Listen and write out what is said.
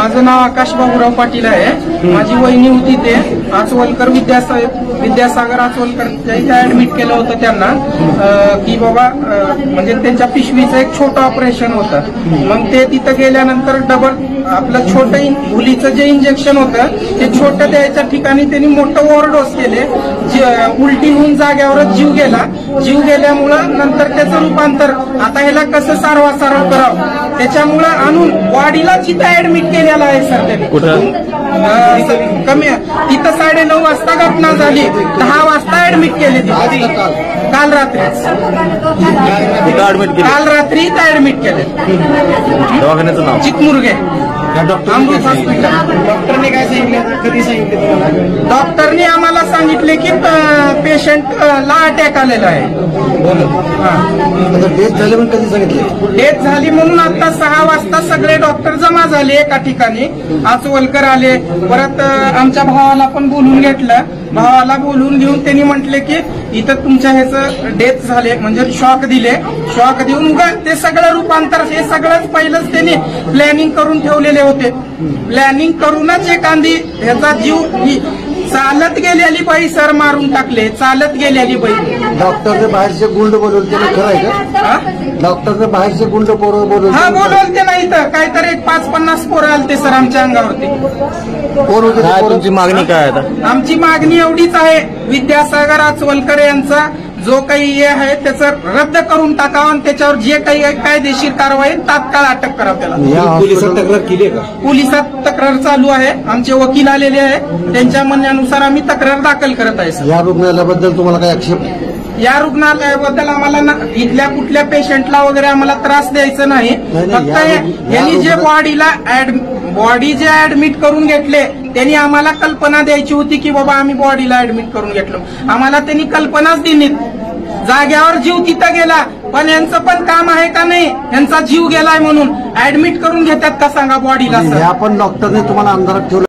माझं नाव आकाश बाबूराव पाटील आहे। माझी वहिनी होती ते आचवलकर विद्यासागर आचवलकर इथे ऍडमिट केलं होतं त्यांना की बाबा म्हणजे त्यांच्या पिशवीचं एक छोटं ऑपरेशन होतं। मग ते तिथं गेल्यानंतर डबल आपलं छोटं भुलीचं जे इंजेक्शन होतं ते छोटं द्यायच्या ठिकाणी त्यांनी मोठं ओव्हरडोस केले, उलटी होऊन जाग्यावरच जीव गेला। जीव गेल्यामुळं नंतर त्याचं रूपांतर आता ह्याला कसं सारवासारव करावं त्याच्यामुळं आणून वाडीला जिथं ऍडमिट केलेला आहे सर त्यांनी कमी तिथं 9:30 वाजता घटना झाली, 10 वाजता ऍडमिट केले काल रात्रीच काल रात्री ऍडमिट केले। दवाखान्याचं नाव चिकमुरगे अमृत हॉस्पिटल। डॉक्टरने काय सांगितलं, कधी सांगितलं? डॉक्टरने आम्हाला सांगितले की पेशंटला अटॅक आलेला आहे। डेथ झाली पण कधी सांगितलं? डेथ झाली म्हणून आता 6 वाजता सगळे डॉक्टर जमा झाले एका ठिकाणी। आचवलकर आले, परत आमच्या भावाला पण बोलून घेतलं। भावाला बोलून घेऊन त्यांनी म्हटले की इथं तुमच्या ह्याचं डेथ झाले म्हणजे शॉक दिले। शॉक देऊन ते सगळं रूपांतर हे सगळंच पहिलंच त्यांनी प्लॅनिंग करून ठेवलेले होते। प्लॅनिंग करूनच एखादी ह्याचा जीव चालत गेलेली बाई सर मारून टाकले, चालत गेलेली बाई। डॉक्टरने बाहेरचे गुंड बोलवले खरं आहे का? डॉक्टरने बाहेरचे गुंड बोलवले? हा बोलवते ना, इथं काहीतरी 5-50 पोरं आलते सर आमच्या अंगावरती। कोण होते? तुमची मागणी काय आता? आमची मागणी एवढीच आहे, विद्यासागर आचवलकर यांचा जो काही हे आहे त्याचं रद्द करून टाकावं आणि त्याच्यावर जे काही कायदेशीर कारवाई तात्काळ अटक करावं त्याला। पोलिसात तक्रार केली का? पोलिसात तक्रार चालू आहे, आमचे वकील आलेले आहे, त्यांच्या म्हणण्यानुसार आम्ही तक्रार दाखल करत आहे सर। या रुग्णालयाबद्दल तुम्हाला काय आक्षेप? या रुग्णालयाबद्दल आम्हाला इथल्या कुठल्या पेशंटला वगैरे आम्हाला त्रास द्यायचा नाही। फक्त यांनी जे बॉडी जे ऍडमिट करून घेतले त्यांनी आम्हाला कल्पना द्यायची होती की बाबा आम्ही बॉडीला ऍडमिट करून घेतलो, आम्हाला त्यांनी कल्पनाच दिली। जाग्यावर जीव तिथं गेला, पण यांचं पण काम आहे का नाही? यांचा जीव गेलाय म्हणून ऍडमिट करून घेतात का सांगा बॉडीला? आपण डॉक्टरने तुम्हाला अंधारात ठेवलं?